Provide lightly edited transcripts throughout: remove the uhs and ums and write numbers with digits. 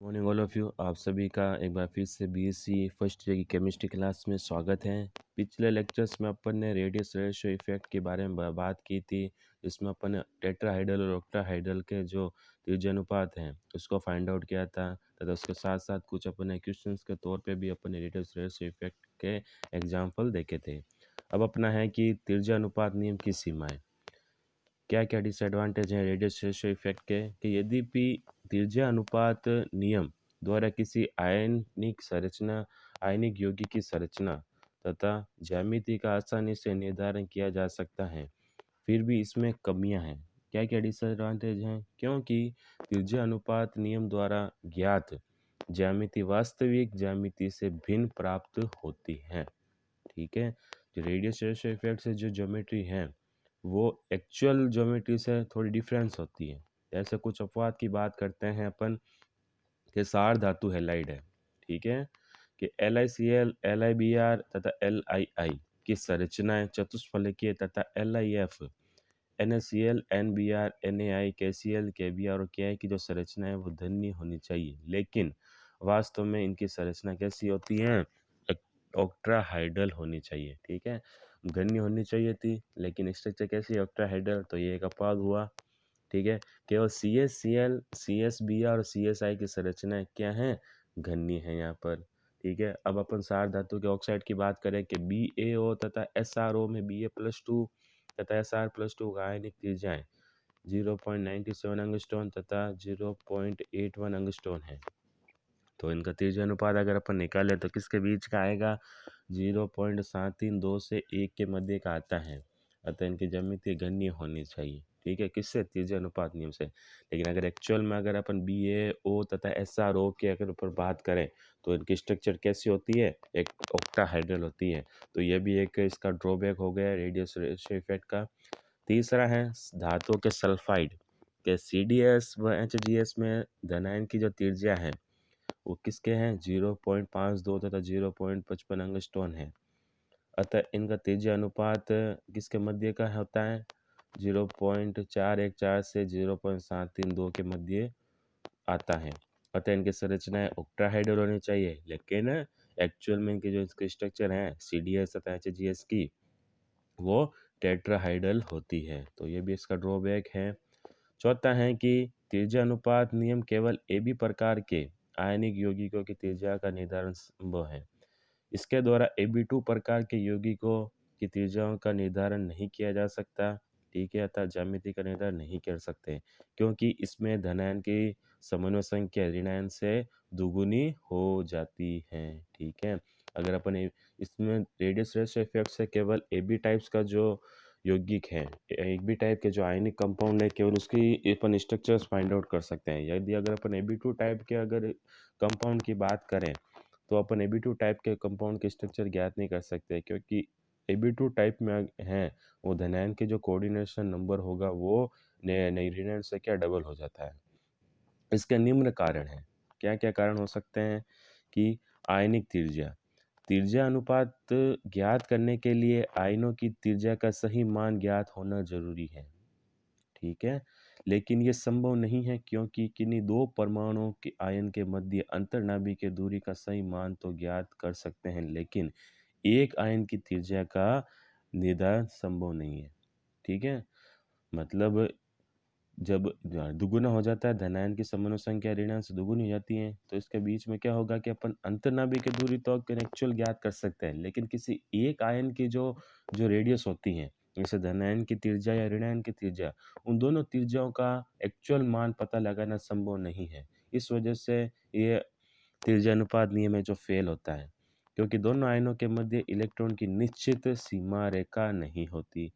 Morning all of you. आप सभी का एक बार फिर से बीएससी फर्स्ट ईयर की केमिस्ट्री क्लास में स्वागत है। पिछले लेक्चर्स में अपन ने रेडियस रेशियो इफेक्ट के बारे में बात की थी, जिसमें अपन ने टेट्राहाइड्रल और ऑक्टाहाइड्रल के जो त्रिज्यानुपात हैं उसको फाइंड आउट किया था तथा उसके साथ साथ कुछ अपन ने क्वेश्चंस के तौर पे भी अपन ने रेडियस रेशियो इफेक्ट के एग्जाम्पल देखे थे। अब अपना है कि त्रिज्यानुपात नियम की सीमाएँ, क्या क्या डिसएडवांटेज हैं रेडियस रेशियो इफेक्ट के, कि यदि भी त्रिज्या अनुपात नियम द्वारा किसी आयनिक संरचना आयनिक यौगिक की संरचना तथा ज्यामिति का आसानी से निर्धारण किया जा सकता है, फिर भी इसमें कमियां हैं। क्या क्या डिसएडवांटेज हैं? क्योंकि त्रिज्या अनुपात नियम द्वारा ज्ञात ज्यामिति वास्तविक ज्यामिति से भिन्न प्राप्त होती है। ठीक है, जो रेडियस रेशियो इफेक्ट से जो ज्योमेट्री है वो एक्चुअल ज्योमेट्री से थोड़ी डिफरेंस होती है। जैसे कुछ अपवाद की बात करते हैं अपन, के सार धातु हैलाइड है, ठीक है, कि LiCl LiBr तथा Lii की संरचनाएं चतुष्फलकीय तथा LiF NaCl NBr NaI KCl KBr और Ki की जो संरचना है वो धन्य होनी चाहिए, लेकिन वास्तव में इनकी संरचना कैसी होती है? ऑक्ट्राहाइड्रल होनी चाहिए। ठीक है, घन्य होनी चाहिए थी लेकिन स्ट्रक्चर कैसी है? ऑक्ट्राहाइड्रल। तो ये एक अपवाद हुआ। ठीक है, केवल CsCl CsBr और CsI की संरचनाएं क्या हैं? घन्य है यहाँ पर। ठीक है, अब अपन सार धातु के ऑक्साइड की बात करें कि BaO तथा SrO में Ba+2 तथा Sr+2 का आयनिक त्रिज्याएं 0.97 एंगस्ट्रॉन तथा 0.81 एंगस्ट्रॉन है। तो इनका त्रिज्या अनुपात अगर अपन निकाले तो किसके बीच का आएगा? 0.732 से 1 के मध्य का आता है। अतः इनकी ज्यामिति घन्य होनी चाहिए। ठीक है, किससे? त्रिज्या अनुपात नियम से। लेकिन अगर एक्चुअल में अगर अपन BaO तथा SrO के अगर ऊपर बात करें तो इनकी स्ट्रक्चर कैसी होती है? एक ऑक्टाहाइड्रल होती है। तो ये भी एक इसका ड्रॉबैक हो गया रेडियस रेशियो इफेक्ट का। तीसरा है धातुओं के सल्फाइड के CdS व HGS में धनायन की जो त्रिज्या है वो किसके हैं? 0.52 तथा 0.55 एंगस्ट्रॉन है। अतः इनका त्रिज्या अनुपात किसके मध्य का होता है? 0.414 से 0.732 के मध्य आता है। अतः इनकी संरचनाएं ऑक्टाहाइड्रल होनी चाहिए, लेकिन एक्चुअल में इनके जो इसके स्ट्रक्चर हैं CdS तथा HGS की वो टेट्राहाइड्रल होती है। तो ये भी इसका ड्रॉबैक है। चौथा है कि त्रिज्या अनुपात नियम केवल AB प्रकार के आयनिक यौगिकों की त्रिज्या का निर्धारण संभव है। इसके द्वारा AB2 प्रकार के यौगिकों की त्रिज्याओं का निर्धारण नहीं किया जा सकता। ठीक है, अतः ज्यामिति का निर्धारण नहीं कर सकते क्योंकि इसमें धनायन की समन्वय संख्या ऋणायन से दुगुनी हो जाती है। ठीक है, अगर अपन इसमें रेडियस रेशियो इफेक्ट से केवल AB टाइप्स का जो यौगिक है, एक भी टाइप के जो आयनिक कंपाउंड है, केवल उसकी अपन स्ट्रक्चर्स फाइंड आउट कर सकते हैं। यदि अगर अपन AB2 टाइप के अगर कंपाउंड की बात करें तो अपन AB2 टाइप के कंपाउंड के स्ट्रक्चर ज्ञात नहीं कर सकते, क्योंकि AB2 टाइप में है वो धनायन के जो कोऑर्डिनेशन नंबर होगा वो ऋणायन से क्या डबल हो जाता है। इसके निम्न कारण हैं। क्या क्या कारण हो सकते हैं? कि आयनिक त्रिज्या त्रिज्या अनुपात ज्ञात करने के लिए आयनों की त्रिज्या का सही मान ज्ञात होना जरूरी है। ठीक है, लेकिन ये संभव नहीं है क्योंकि किन्हीं दो परमाणुओं के आयन के मध्य अंतर्नाभिकीय दूरी का सही मान तो ज्ञात कर सकते हैं, लेकिन एक आयन की त्रिज्या का निर्धारण संभव नहीं है। ठीक है, मतलब जब दुगुना हो जाता है, धनायन की समन्वय संख्या ऋणायन से दुगुनी हो जाती है, तो इसके बीच में क्या होगा कि अपन अंतर्नाभिकीय दूरी तो एक्चुअल ज्ञात कर सकते हैं, लेकिन किसी एक आयन की जो जो रेडियस होती है, जैसे धनायन की त्रिज्या या ऋणायन की त्रिज्या, उन दोनों त्रिज्याओं का एक्चुअल मान पता लगाना संभव नहीं है। इस वजह से ये त्रिज्या अनुपात नियम है जो फेल होता है, क्योंकि दोनों आयनों के मध्य इलेक्ट्रॉन की निश्चित सीमा रेखा नहीं होती।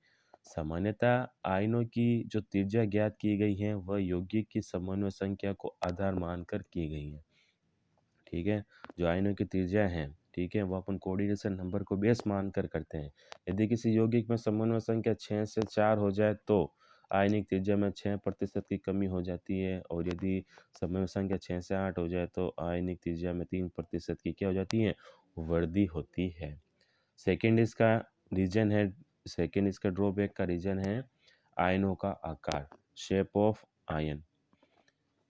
सामान्यतः आयनों की जो त्रिज्या ज्ञात की गई है वह यौगिक की समन्वय संख्या को आधार मानकर की गई है। ठीक है, जो आयनों की त्रिज्या है, ठीक है, वो अपन कोऑर्डिनेशन नंबर को बेस मानकर करते हैं। यदि किसी यौगिक में समन्वय संख्या 6 से 4 हो जाए तो आयनिक त्रिज्या में 6% की कमी हो जाती है, और यदि समन्वय संख्या 6 से 8 हो जाए तो आयनिक त्रिज्या में 3% की क्या हो जाती है? वृद्धि होती है। सेकेंड इसका रीजन है, सेकेंड इसका ड्रॉबैक का रीजन है आयनों का आकार, शेप ऑफ आयन।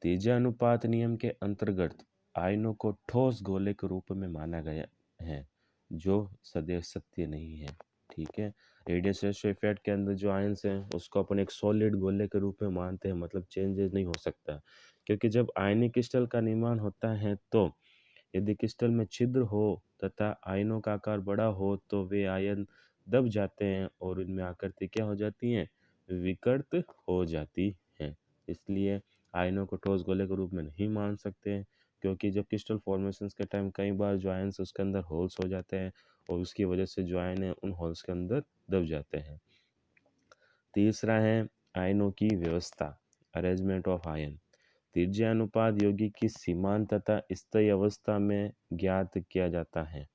तीसरे अनुपात नियम के अंतर्गत आयनों को ठोस गोले के रूप में माना गया है, जो सदैव सत्य नहीं है। ठीक है, रेडियस रेशियो इफेक्ट के अंदर जो आयंस हैं उसको अपन एक सॉलिड गोले के रूप में मानते हैं, मतलब चेंजेस नहीं हो सकता, क्योंकि जब आयनिक क्रिस्टल का निर्माण होता है तो यदि क्रिस्टल में छिद्र हो तथा आयनों का आकार बड़ा हो तो वे आयन दब जाते हैं और उनमें आकृति क्या हो जाती है, विकृत हो जाती है। इसलिए आयनों को ठोस गोले के रूप में नहीं मान सकते हैं, क्योंकि जब क्रिस्टल फॉर्मेशंस के टाइम कई बार जो आयन्स उसके अंदर होल्स हो जाते हैं और उसकी वजह से जो आयन है उन होल्स के अंदर दब जाते हैं। तीसरा है आयनों की व्यवस्था, अरेंजमेंट ऑफ आयन। त्रिज्या अनुपात यौगिक की सीमांत तथा स्थायी अवस्था में ज्ञात किया जाता है।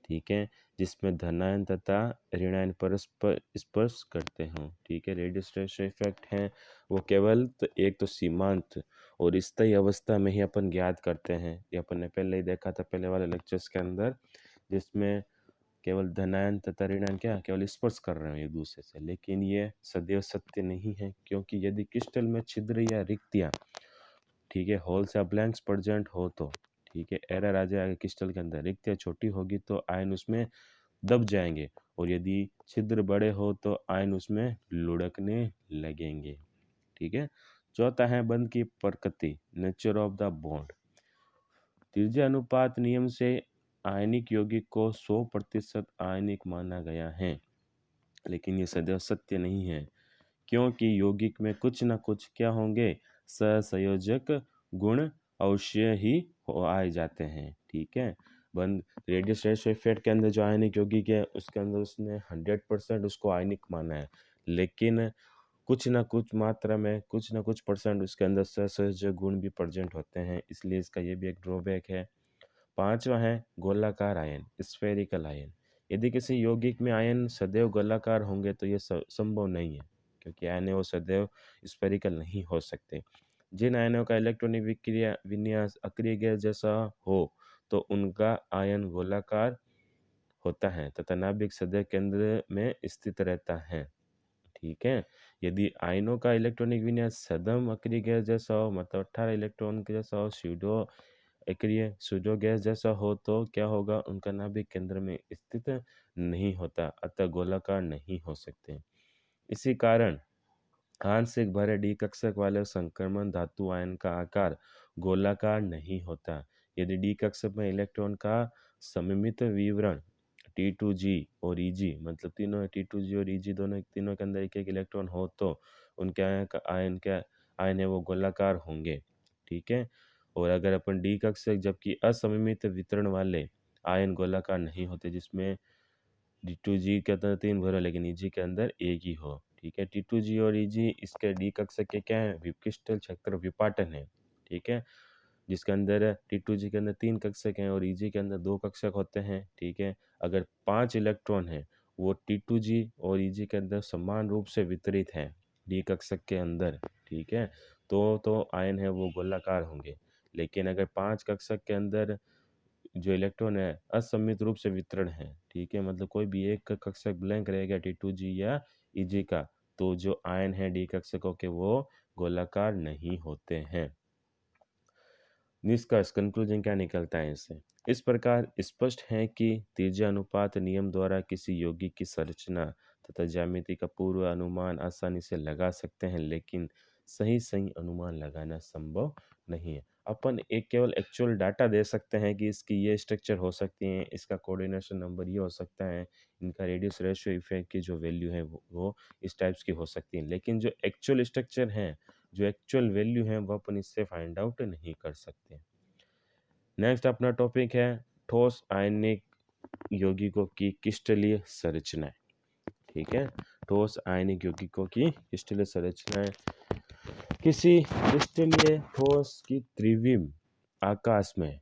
ठीक है, जिसमें धनायन तथा ऋणायन परस्पर स्पर्श करते हों। ठीक है, रेडियस रेशियो इफेक्ट है वो केवल तो एक तो सीमांत और स्थायी अवस्था में ही अपन ज्ञात करते हैं। ये अपन ने पहले ही देखा था पहले वाले लेक्चर्स के अंदर, जिसमें केवल धनायन तथा ऋणायन क्या केवल स्पर्श कर रहे हैं एक दूसरे से, लेकिन ये सदैव सत्य नहीं है, क्योंकि यदि क्रिस्टल में छिद्र या रिक्तियाँ, ठीक है, होल्स या ब्लैंक्स प्रेजेंट हो तो ठीक है एरर आ जाएगा क्रिस्टल के अंदर। रिक्तियाँ छोटी होगी तो आयन उसमें दब जाएंगे, और यदि छिद्र बड़े हो तो आयन उसमें लुढ़कने लगेंगे। ठीक है, चौथा है बंध की प्रकृति, नेचर ऑफ द बॉन्ड। त्रिज्या अनुपात नियम से आयनिक यौगिक को 100% आयनिक माना गया है, लेकिन ये सदैव सत्य नहीं है, क्योंकि यौगिक में कुछ न कुछ क्या होंगे, सहसंयोजक गुण अवश्य ही हो आए जाते हैं। ठीक है, बंद रेडियस रेशियो इफेक्ट के अंदर जो आयनिक यौगिक है उसके अंदर उसने 100% उसको आयनिक माना है, लेकिन कुछ ना कुछ मात्रा में कुछ ना कुछ परसेंट उसके अंदर सहसंयोजक गुण भी प्रेजेंट होते हैं, इसलिए इसका ये भी एक ड्रॉबैक है। पांचवा है गोलाकार आयन, स्फेरिकल आयन। यदि किसी यौगिक में आयन सदैव गोलाकार होंगे तो ये संभव नहीं है, क्योंकि आयन वो सदैव स्फेरिकल नहीं हो सकते। जिन आयनों का इलेक्ट्रॉनिक विक्रिया विन्यास अक्रिय गैस जैसा हो तो उनका आयन गोलाकार होता है तथा नाभिक सदैव केंद्र में स्थित रहता है। ठीक है, यदि आयनों का इलेक्ट्रॉनिक विन्यास सदम अक्रिय गैस जैसा हो, मतलब 18 इलेक्ट्रॉन के जैसा हो, स्यूडो अक्रिय सूडो गैस जैसा हो, तो क्या होगा, उनका नाभिक केंद्र में स्थित नहीं होता, अतः गोलाकार नहीं हो सकते। इसी कारण आंशिक भरे डी कक्षक वाले संक्रमण धातु आयन का आकार गोलाकार नहीं होता। यदि डी कक्षक में इलेक्ट्रॉन का सममित विवरण T2G और Eg, मतलब तीनों T2G और Eg दोनों तीनों के अंदर एक एक इलेक्ट्रॉन हो तो उनके आयन है वो गोलाकार होंगे। ठीक है, और अगर अपन डी कक्षक जबकि असममित वितरण वाले आयन गोलाकार नहीं होते, जिसमें T2G के अंदर 3 भरो लेकिन Eg के अंदर एक ही हो। ठीक है, T2G और Eg इसके डी कक्षक के क्या है, क्रिस्टल चक्र विपाटन है। ठीक है, जिसके अंदर T2G के अंदर 3 कक्षक हैं और Eg के अंदर 2 कक्षक होते हैं। ठीक है, अगर 5 इलेक्ट्रॉन हैं वो T2G और Eg के अंदर समान रूप से वितरित हैं डी कक्षक के अंदर, ठीक है, तो आयन है वो गोलाकार होंगे। लेकिन अगर 5 कक्षक के अंदर जो इलेक्ट्रॉन है असममित रूप से वितरण है, ठीक है, मतलब कोई भी एक कक्षक ब्लैंक रहेगा T2G या Eg का, तो जो आयन है डी कक्षकों के वो गोलाकार नहीं होते हैं। निष्कर्ष कंक्लूजन क्या निकलता है इससे, इस प्रकार स्पष्ट है कि त्रिज्या अनुपात नियम द्वारा किसी यौगिक की संरचना तथा ज्यामिति का पूर्व अनुमान आसानी से लगा सकते हैं, लेकिन सही अनुमान लगाना संभव नहीं है। अपन एक केवल एक्चुअल डाटा दे सकते हैं कि इसकी ये स्ट्रक्चर हो सकती है, इसका कोऑर्डिनेशन नंबर ये हो सकता है, इनका रेडियस रेशियो इफेक्ट की जो वैल्यू है वो इस टाइप्स की हो सकती है, लेकिन जो एक्चुअल स्ट्रक्चर है, जो एक्चुअल वैल्यू है वो अपन इससे फाइंड आउट नहीं कर सकते। नेक्स्ट अपना टॉपिक है ठोस आयनिक यौगिकों की क्रिस्टलीय संरचनाएं। ठीक है, ठोस आयनिक यौगिकों की क्रिस्टलीय संरचनाएं। किसी क्रिस्टलीय ठोस की त्रिविम आकाश में,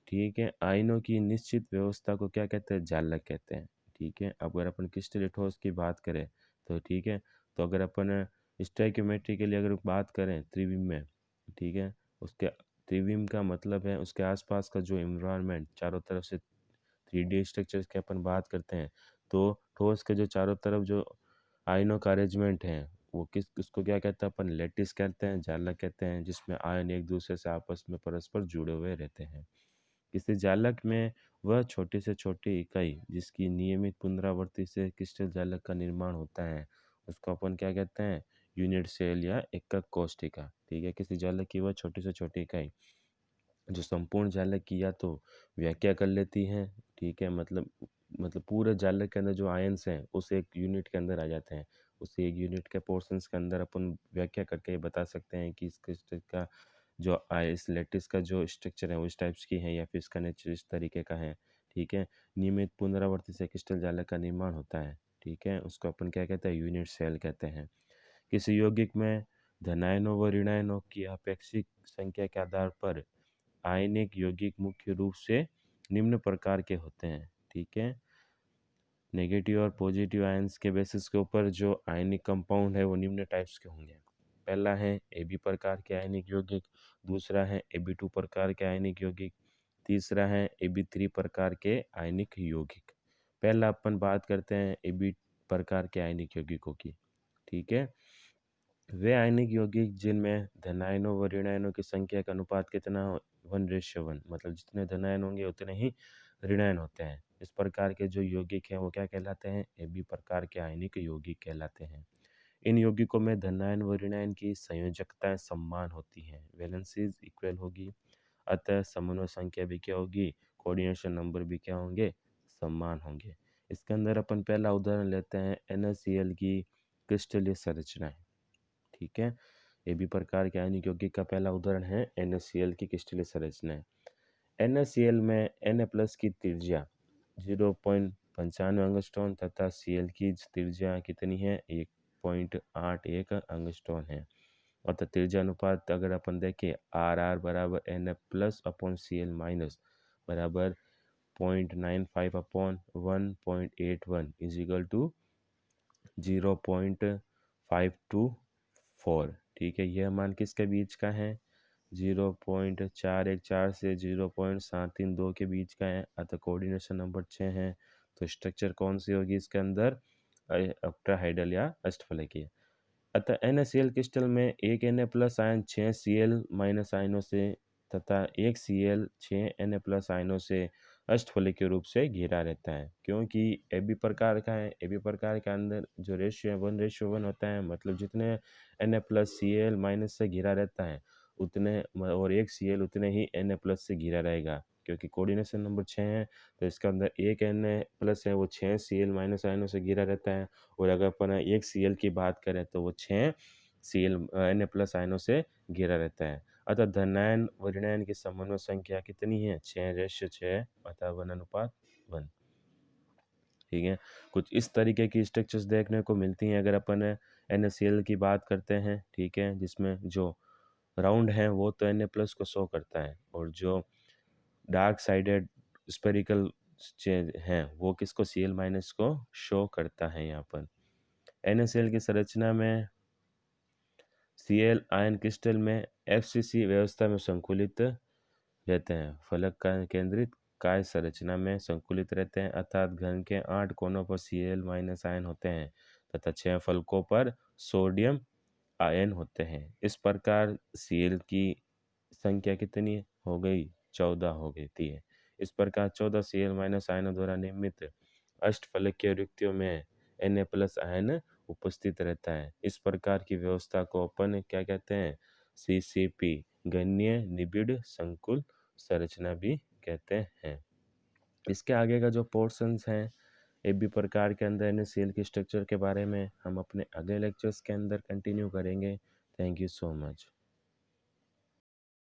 ठीक है, आयनों की निश्चित व्यवस्था को क्या कहते हैं, जालक कहते हैं। ठीक है, अब अगर अपन क्रिस्टलीय ठोस की बात करें तो ठीक है, तो अगर अपन स्टोइकियोमेट्री के लिए अगर बात करें त्रिविम में, ठीक है, उसके त्रिविम का मतलब है उसके आसपास का जो इन्वायरमेंट, चारों तरफ से 3D स्ट्रक्चर्स की अपन बात करते हैं, तो ठोस के जो चारों तरफ जो आयनों का अरेंजमेंट है वो किसको क्या कहते हैं अपन, लैटिस कहते हैं, जालक कहते हैं, जिसमें आयन एक दूसरे से आपस में परस्पर जुड़े हुए रहते हैं। किसी जालक में वह छोटी से छोटी इकाई जिसकी नियमित पुनरावृत्ति से क्रिस्टल जालक का निर्माण होता है, उसको अपन क्या कहते हैं, यूनिट सेल या एकक कोशिका। ठीक है, किसी जालक की वह छोटी से छोटी इकाई जो संपूर्ण जालक की या तो व्याख्या कर लेती हैं, ठीक है, मतलब पूरे जालक के अंदर जो आयंस हैं उस एक यूनिट के अंदर आ जाते हैं। उस एक यूनिट के पोर्शंस के अंदर अपन व्याख्या करके ये बता सकते हैं कि इसका जो इस लैटिस का जो स्ट्रक्चर है वो इस टाइप्स की है या फिर इसका नेचर इस तरीके का है। ठीक है, नियमित पुनरावृत्ति से क्रिस्टल जालक का निर्माण होता है। ठीक है, उसको अपन क्या कहते हैं, यूनिट सेल कहते हैं। किसी यौगिक में धनायनों व ऋणायनों की अपेक्षित संख्या के आधार पर आयनिक यौगिक मुख्य रूप से निम्न प्रकार के होते हैं। ठीक है, नेगेटिव और पॉजिटिव आयंस के बेसिस के ऊपर जो आयनिक कंपाउंड है वो निम्न टाइप्स के होंगे। पहला है AB प्रकार के आयनिक यौगिक, दूसरा है AB2 प्रकार के आयनिक यौगिक, तीसरा है AB3 प्रकार के आयनिक यौगिक। पहला अपन बात करते हैं AB प्रकार के आयनिक यौगिकों की। ठीक है, वे आयनिक यौगिक जिनमें धनायनों व ऋणायनों की संख्या का अनुपात कितना हो, 1:1, मतलब जितने धनायन होंगे उतने ही ऋणायन होते हैं। इस प्रकार के जो यौगिक हैं वो क्या कहलाते हैं, AB प्रकार के आयनिक यौगिक कहलाते हैं। इन यौगिकों में धनायन व ऋणायन की संयोजकताएं समान होती हैं, वैलेंसीज इक्वल होगी, अतः समन्वय संख्या भी क्या होगी, कोऑर्डिनेशन नंबर भी क्या होंगे, समान होंगे। इसके अंदर अपन पहला उदाहरण लेते हैं NaCl की क्रिस्टलीय संरचनाएं। ठीक है, AB प्रकार के आयनिक यौगिक का पहला उदाहरण है NaCl की क्रिस्टलीय संरचनाएं। NaCl में Na+ की त्रिज्या 0.95 एंगस्ट्रॉन तथा Cl की त्रिज्या कितनी है, 1.81 एंगस्ट्रॉन है। अतः त्रिज्या अनुपात अगर अपन देखें RR बराबर Na+/Cl- बराबर 0.95/1.81 इज इक्वल टू 0.524। ठीक है, यह मान किसके बीच का है, 0.414 से 0.732 के बीच का है। अतः कोऑर्डिनेशन नंबर 6 है। तो स्ट्रक्चर कौन सी होगी इसके अंदर, ऑक्टाहाइड्रल या अष्टफलकीय। अतः NaCl क्रिस्टल में एक Na+ आयन 6 Cl- आयनों से तथा एक Cl 6 Na+ आयनों से अष्टफलकीय रूप से घिरा रहता है। क्योंकि AB प्रकार का है, AB प्रकार के अंदर जो रेशियो है 1:1 होता है, मतलब जितने Na+ Cl- से घिरा रहता है उतने और एक Cl उतने ही Na+ से घिरा रहेगा। क्योंकि कोऑर्डिनेशन नंबर 6 है तो इसके अंदर एक Na+ है वो 6 Cl- आयनों से घिरा रहता है, और अगर अपन एक Cl की बात करें तो वो 6 Na+ आयनों से घिरा रहता है। अतः धनायन व ऋणायन की समन्वय संख्या कितनी है, 6:6 अतः 1:1। ठीक है, कुछ इस तरीके की स्ट्रक्चर्स देखने को मिलती हैं अगर अपन NaCl की बात करते हैं। ठीक है, जिसमें जो राउंड है वो तो Na+ को शो करता है, और जो डार्क साइडेड स्पेरिकल हैं वो किसको, Cl- को शो करता है। यहाँ पर NaCl की संरचना में Cl आयन क्रिस्टल में FCC व्यवस्था में संकुलित रहते हैं, फलक का केंद्रित काय संरचना में संकुलित रहते हैं, अर्थात घन के 8 कोनों पर Cl- आयन होते हैं तथा 6 फलकों पर सोडियम आयन होते हैं। इस प्रकार Cl की संख्या कितनी हो गई, 14 हो गई थी। इस प्रकार 14 Cl- आयनों द्वारा निर्मित अष्टफलकीय रिक्तियों में Na+ आयन उपस्थित रहता है। इस प्रकार की व्यवस्था को अपन क्या कहते हैं, CCP गणीय निबिड़ संकुल संरचना भी कहते हैं। इसके आगे का जो पोर्शंस हैं AB प्रकार के अंदर NaCl के स्ट्रक्चर के बारे में हम अपने अगले लेक्चर्स के अंदर कंटिन्यू करेंगे। Thank you so much.